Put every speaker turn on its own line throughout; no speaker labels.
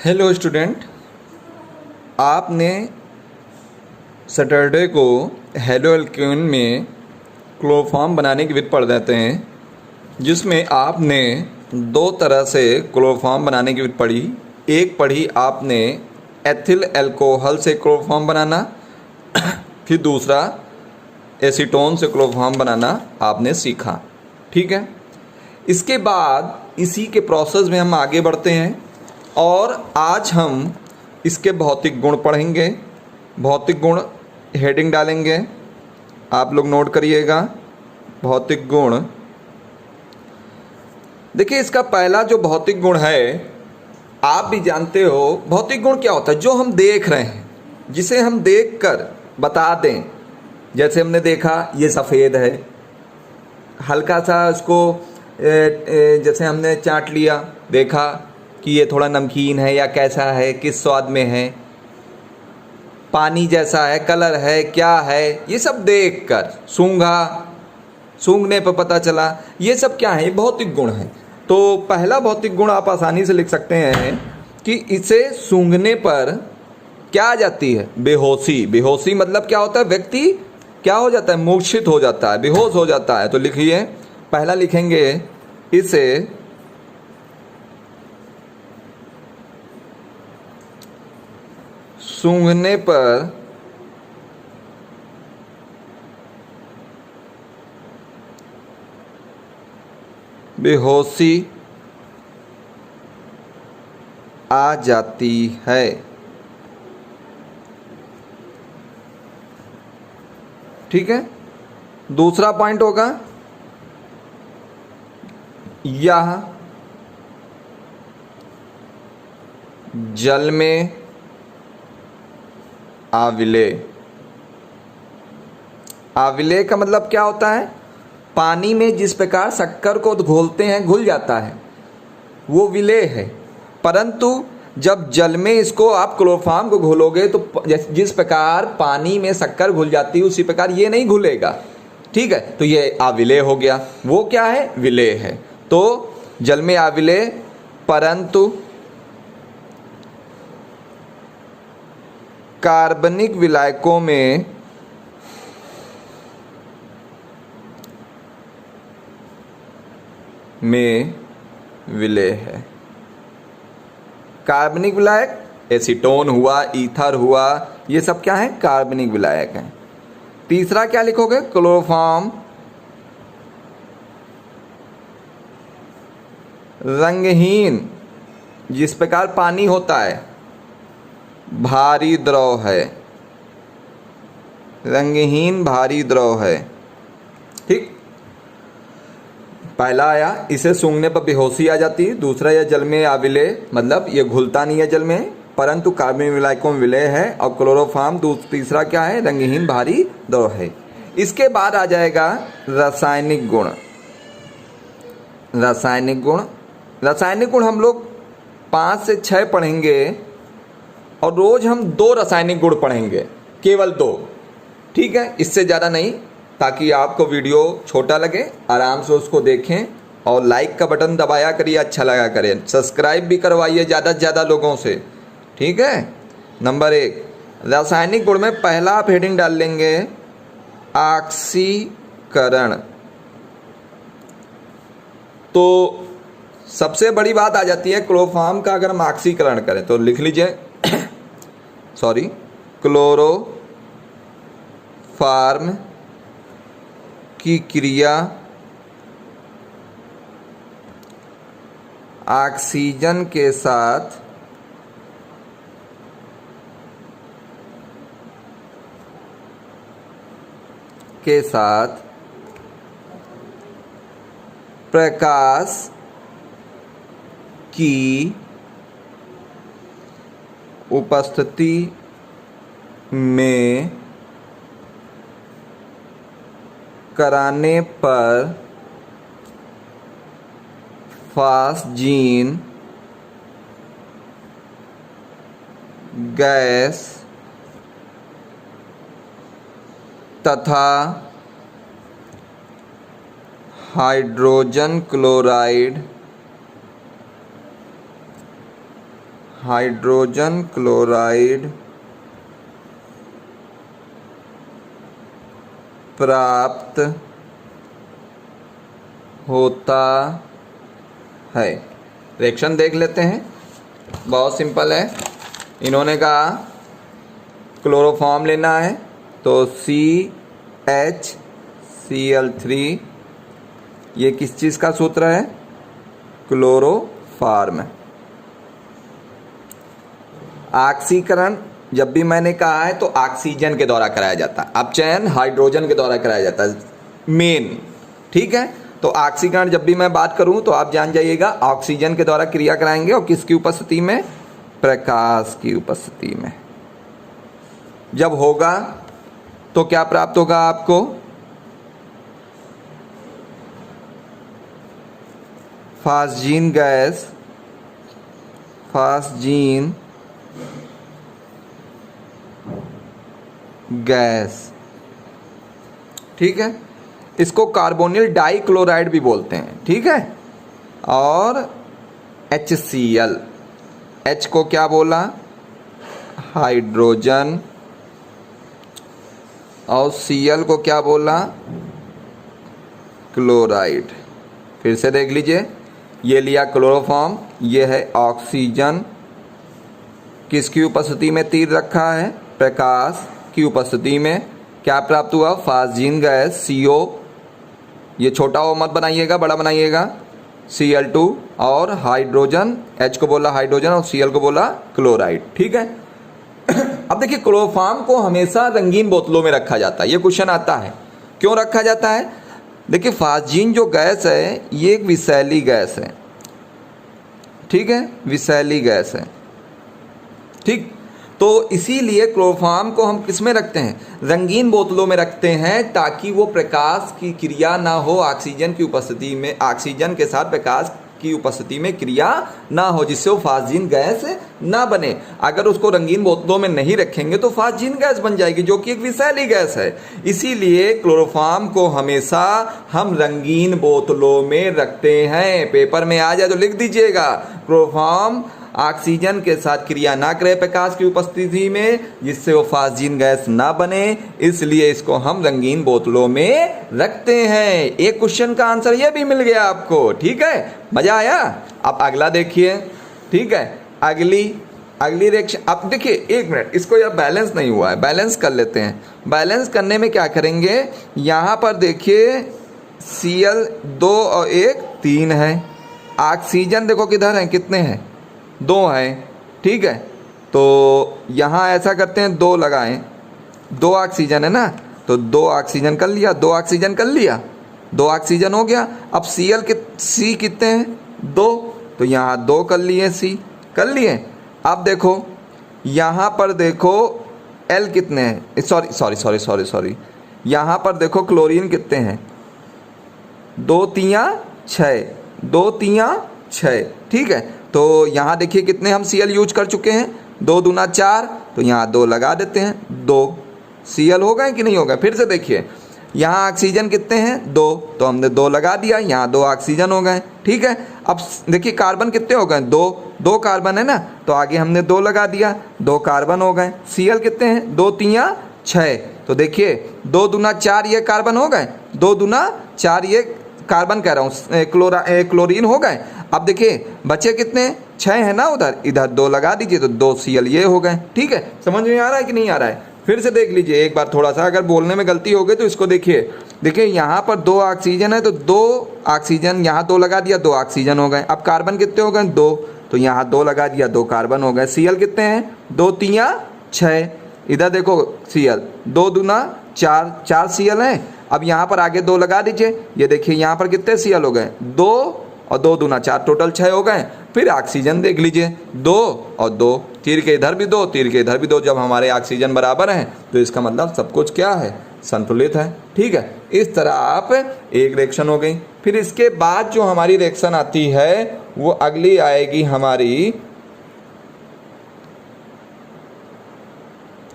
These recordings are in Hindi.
हेलो स्टूडेंट, आपने सैटरडे को हेलो एल्केन में क्लोरोफॉर्म बनाने की विधि पढ़ देते हैं, जिसमें आपने दो तरह से क्लोरोफॉर्म बनाने की विधि पढ़ी। एक पढ़ी आपने एथिल अल्कोहल से क्लोरोफॉर्म बनाना, फिर दूसरा एसीटोन से क्लोरोफॉर्म बनाना आपने सीखा। ठीक है, इसके बाद इसी के प्रोसेस में हम आगे बढ़ते हैं और आज हम इसके भौतिक गुण पढ़ेंगे। भौतिक गुण हेडिंग डालेंगे, आप लोग नोट करिएगा। भौतिक गुण, देखिए इसका पहला जो भौतिक गुण है, आप भी जानते हो भौतिक गुण क्या होता है। जो हम देख रहे हैं, जिसे हम देख कर बता दें। जैसे हमने देखा ये सफ़ेद है, हल्का सा इसको जैसे हमने चाट लिया, देखा कि ये थोड़ा नमकीन है या कैसा है, किस स्वाद में है, पानी जैसा है, कलर है, क्या है, ये सब देखकर सूंघा, सूंघने पर पता चला। ये सब क्या है? ये भौतिक गुण है। तो पहला भौतिक गुण आप आसानी से लिख सकते हैं कि इसे सूंघने पर क्या आ जाती है? बेहोशी। बेहोशी मतलब क्या होता है? व्यक्ति क्या हो जाता है? मूर्छित हो जाता है, बेहोश हो जाता है। तो लिखिए, पहला लिखेंगे इसे सूंघने पर बेहोशी आ जाती है। ठीक है, दूसरा पॉइंट होगा यह जल में आविलेय। आविलेय का मतलब क्या होता है? पानी में जिस प्रकार शक्कर को घोलते हैं घुल जाता है, वो विलेय है। परंतु जब जल में इसको आप क्लोरोफॉर्म को घोलोगे तो जिस प्रकार पानी में शक्कर घुल जाती है, उसी प्रकार ये नहीं घुलेगा। ठीक है, तो ये अविलेय हो गया। वो क्या है? विलेय है। तो जल में अविलेय, परंतु कार्बनिक विलायकों में विलेय है। कार्बनिक विलायक एसीटोन हुआ, ईथर हुआ, ये सब क्या है? कार्बनिक विलायक हैं। तीसरा क्या लिखोगे? क्लोरोफॉर्म रंगहीन, जिस प्रकार पानी होता है, भारी द्रव है। रंगहीन भारी द्रव है। ठीक, पहला आया इसे सूंघने पर बेहोशी आ जाती है। दूसरा यह जल में अविलेय, मतलब ये घुलता नहीं है जल में, परंतु कार्बनिक विलायकों में विलेय है। और क्लोरोफॉर्म तीसरा क्या है? रंगहीन भारी द्रव है। इसके बाद आ जाएगा रासायनिक गुण। रासायनिक गुण, रासायनिक गुण हम लोग 5 से 6 पढ़ेंगे और रोज हम 2 रासायनिक गुण पढ़ेंगे, केवल 2। ठीक है, इससे ज़्यादा नहीं, ताकि आपको वीडियो छोटा लगे, आराम से उसको देखें। और लाइक का बटन दबाया करिए, अच्छा लगा करें। सब्सक्राइब भी करवाइए ज़्यादा से ज़्यादा लोगों से। ठीक है, नंबर 1 रासायनिक गुण में पहला आप हेडिंग डाल लेंगे ऑक्सीकरण। तो सबसे बड़ी बात आ जाती है क्लोरोफॉर्म का। अगर हम ऑक्सीकरण करें तो लिख लीजिए सॉरी, क्लोरोफॉर्म की क्रिया ऑक्सीजन के साथ प्रकाश की उपस्थिति में कराने पर फास्जीन गैस तथा हाइड्रोजन हाइड्रोजन क्लोराइड प्राप्त होता है। रिएक्शन देख लेते हैं, बहुत सिंपल है। इन्होंने कहा क्लोरोफॉर्म लेना है तो CHCl3, ये किस चीज़ का सूत्र है? क्लोरोफॉर्म। ऑक्सीकरण जब भी मैंने कहा है तो ऑक्सीजन के द्वारा कराया जाता है, अब चयन हाइड्रोजन के द्वारा कराया जाता है मेन, ठीक है। तो ऑक्सीकरण जब भी मैं बात करूं तो आप जान जाइएगा ऑक्सीजन के द्वारा क्रिया कराएंगे, और किसकी उपस्थिति में? प्रकाश की उपस्थिति में। जब होगा तो क्या प्राप्त होगा आपको? फास्जीन गैस, फास्जीन गैस, ठीक है। इसको कार्बोनिल डाइक्लोराइड भी बोलते हैं, ठीक है। और HCl, H को क्या बोला? हाइड्रोजन, और Cl को क्या बोला? क्लोराइड। फिर से देख लीजिए, ये लिया क्लोरोफॉर्म, ये है ऑक्सीजन, किसकी उपस्थिति में तीर रखा है? प्रकाश की उपस्थिति में। क्या प्राप्त हुआ? फास्जीन गैस CO, ये छोटा ओ मत बनाइएगा, बड़ा बनाइएगा, Cl2, और हाइड्रोजन, H को बोला हाइड्रोजन और Cl को बोला क्लोराइड, ठीक है। अब देखिए क्लोरोफॉर्म को हमेशा रंगीन बोतलों में रखा जाता है। ये क्वेश्चन आता है क्यों रखा जाता है? देखिए फास्जीन जो गैस है ये एक विषैली गैस है, ठीक है, विषैली गैस है, ठीक। तो इसीलिए क्लोरोफॉर्म को हम किस में रखते हैं? रंगीन बोतलों में रखते हैं, ताकि वो प्रकाश की क्रिया ना हो ऑक्सीजन की उपस्थिति में, ऑक्सीजन के साथ प्रकाश की उपस्थिति में क्रिया ना हो, जिससे वो फास्जीन गैस ना बने। अगर उसको रंगीन बोतलों में नहीं रखेंगे तो फास्जीन गैस बन जाएगी, जो कि एक विषैली गैस है। इसीलिए क्लोरोफॉर्म को हमेशा हम रंगीन बोतलों में रखते हैं। पेपर में आ जाए तो लिख दीजिएगा, क्लोरोफॉर्म ऑक्सीजन के साथ क्रिया ना करे प्रकाश की उपस्थिति में, जिससे वो फास्जीन गैस ना बने, इसलिए इसको हम रंगीन बोतलों में रखते हैं। एक क्वेश्चन का आंसर ये भी मिल गया आपको, ठीक है। मजा आया? अब अगला देखिए, ठीक है। अगली रिएक्शन, अब देखिए एक मिनट, इसको यार बैलेंस नहीं हुआ है, बैलेंस कर लेते हैं। बैलेंस करने में क्या करेंगे? यहाँ पर देखिए Cl 2 और 1 3 है, ऑक्सीजन देखो किधर है, कितने हैं? 2 है, ठीक है। तो यहाँ ऐसा करते हैं, 2 लगाएं, 2 ऑक्सीजन है ना, तो 2 ऑक्सीजन कर लिया, 2 ऑक्सीजन कर लिया, 2 ऑक्सीजन हो गया। अब C कितने हैं? 2, तो यहाँ 2 कर लिए, C कर लिए। अब देखो यहाँ पर देखो L कितने हैं, सॉरी, यहाँ पर देखो क्लोरीन कितने हैं? 2 3 6, 2 3 6, ठीक है। तो यहाँ देखिए कितने हम Cl यूज कर चुके हैं, 2 दूना 4, तो यहाँ 2 लगा देते हैं, 2 Cl हो गए कि नहीं हो गए? फिर से देखिए यहाँ ऑक्सीजन कितने हैं? 2, तो हमने 2 लगा दिया, यहाँ 2 ऑक्सीजन हो गए, ठीक है। अब देखिए कार्बन कितने हो गए? 2 कार्बन है ना, तो आगे हमने 2 लगा दिया, 2 कार्बन हो गए। Cl कितने हैं? 2 3 6, तो देखिए 2 दूना 4 ये कार्बन हो गए, 2 दूना 4 ये कार्बन कह रहा हूँ, क्लोरीन हो गए। अब देखिए बचे कितने? 6 है ना, उधर इधर 2 लगा दीजिए, तो 2 Cl ये हो गए, ठीक है। समझ में आ रहा है कि नहीं आ रहा है? फिर से देख लीजिए एक बार, थोड़ा सा अगर बोलने में गलती हो गई तो इसको देखिए यहाँ पर 2 ऑक्सीजन है, तो 2 ऑक्सीजन, यहाँ 2 लगा दिया, 2 ऑक्सीजन हो गए। अब कार्बन कितने हो गए? 2, तो यहाँ 2 लगा दिया, 2 कार्बन हो गए। Cl कितने हैं? 2 3 6, इधर देखो Cl 2 दूना 4, 4 Cl है। अब यहाँ पर आगे 2 लगा दीजिए, ये देखिए यहाँ पर कितने Cl हो गए? 2 और 2 दूना 4, टोटल 6 हो गए। फिर ऑक्सीजन देख लीजिए, 2 और 2, तीर के इधर भी 2, तीर के इधर भी 2। जब हमारे ऑक्सीजन बराबर हैं तो इसका मतलब सब कुछ क्या है? संतुलित है, ठीक है। इस तरह आप एक रिएक्शन हो गई। फिर इसके बाद जो हमारी रिएक्शन आती है वो अगली आएगी हमारी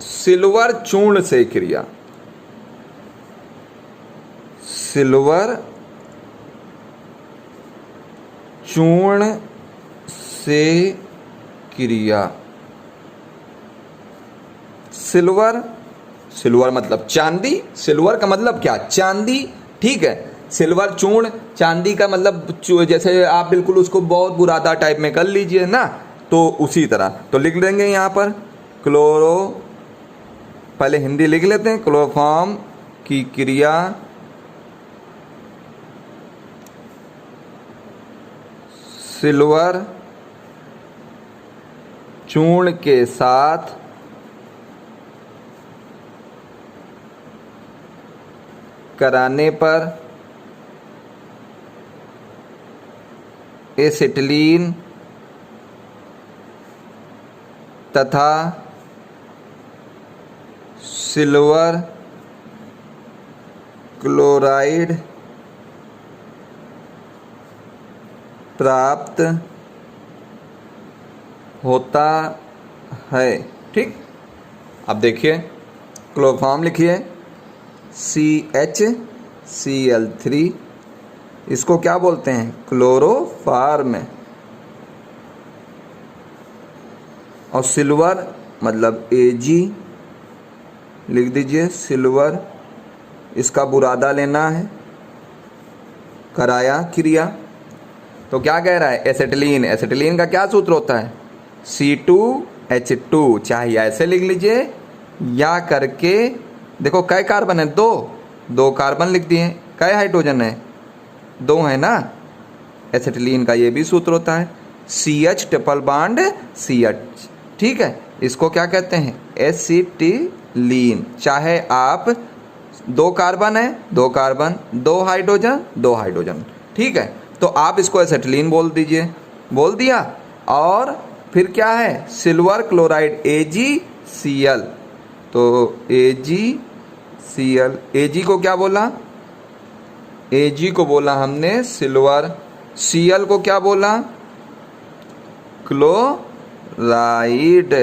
सिल्वर चूर्ण से क्रिया। सिल्वर चूर्ण से क्रिया। सिल्वर, सिल्वर मतलब चांदी, सिल्वर का मतलब क्या, चांदी, ठीक है। सिल्वर चूर्ण, चांदी का मतलब जैसे आप बिल्कुल उसको बहुत बुरादा टाइप में कर लीजिए ना, तो उसी तरह। तो लिख देंगे यहाँ पर क्लोरो, पहले हिंदी लिख लेते हैं, क्लोरोफॉर्म की क्रिया सिल्वर चूर्ण के साथ कराने पर एसिटिलीन तथा सिल्वर क्लोराइड प्राप्त होता है, ठीक। अब देखिए क्लोरोफॉर्म लिखिए CHCl3, इसको क्या बोलते हैं, क्लोरोफॉर्म। और सिल्वर मतलब Ag, लिख दीजिए सिल्वर, इसका बुरादा लेना है, कराया क्रिया। तो क्या कह रहा है, एसिटिलीन, एसिटिलीन का क्या सूत्र होता है, C2H2, चाहे ऐसे लिख लीजिए या करके, देखो कै कार्बन है, दो कार्बन लिख दिए, कै हाइड्रोजन है, 2 है ना। एसिटिलीन का ये भी सूत्र होता है CH ट्रिपल बॉन्ड CH, ठीक है। इसको क्या कहते हैं, एसिटिलीन। चाहे आप 2 कार्बन है, 2 कार्बन, 2 हाइड्रोजन, 2 हाइड्रोजन, ठीक है। तो आप इसको एसिटिलीन बोल दीजिए, बोल दिया। और फिर क्या है, सिल्वर क्लोराइड AgCl, तो AgCl, Ag को क्या बोला, Ag को बोला हमने सिल्वर, Cl को क्या बोला, क्लोराइड।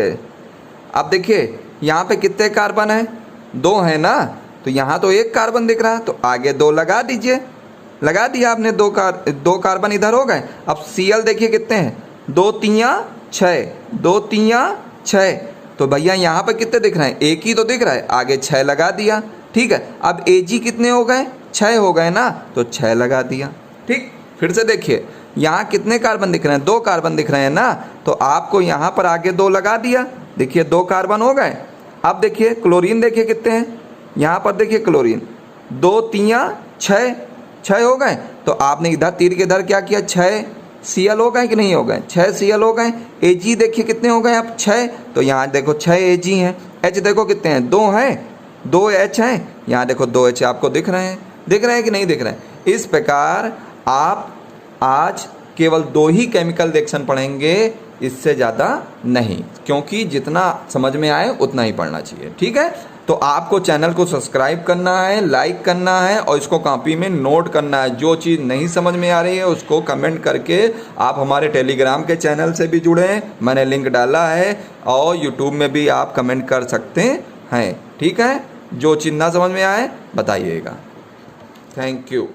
अब देखिए यहाँ पे कितने कार्बन है, 2 है ना, तो यहाँ तो 1 कार्बन दिख रहा है, तो आगे 2 लगा दीजिए, लगा दिया आपने, 2 कार्बन इधर हो गए। अब Cl देखिए कितने हैं, 2 3 6, 2 3 6, तो भैया यहाँ पे कितने दिख रहे हैं, 1 ही तो दिख रहा है, आगे 6 लगा दिया, ठीक है। अब Ag कितने हो गए, 6 हो गए ना, तो 6 लगा दिया, ठीक। फिर से देखिए यहाँ कितने कार्बन दिख रहे हैं, 2 कार्बन दिख रहे हैं ना, तो आपको यहाँ पर आगे 2 लगा दिया, देखिए 2 कार्बन हो गए। अब देखिए क्लोरीन, देखिए कितने हैं, यहाँ पर देखिए क्लोरीन, 2 3 6 हो गए, तो आपने इधर तीर के इधर क्या किया, 6 Cl हो गए कि नहीं हो गए, 6 Cl हो गए। Ag देखिए कितने हो गए अब, 6, तो यहाँ देखो 6 Ag हैं। H देखो कितने हैं, 2 हैं, 2 H हैं, यहाँ देखो 2 H आपको दिख रहे हैं, दिख रहे हैं कि नहीं दिख रहे हैं। इस प्रकार आप आज केवल 2 ही केमिकल रिएक्शन पढ़ेंगे, इससे ज़्यादा नहीं, क्योंकि जितना समझ में आए उतना ही पढ़ना चाहिए, ठीक है। तो आपको चैनल को सब्सक्राइब करना है, लाइक करना है और इसको कॉपी में नोट करना है। जो चीज़ नहीं समझ में आ रही है उसको कमेंट करके आप हमारे टेलीग्राम के चैनल से भी जुड़ें, मैंने लिंक डाला है, और यूट्यूब में भी आप कमेंट कर सकते हैं, ठीक है। जो चीज़ ना समझ में आए बताइएगा। Thank you.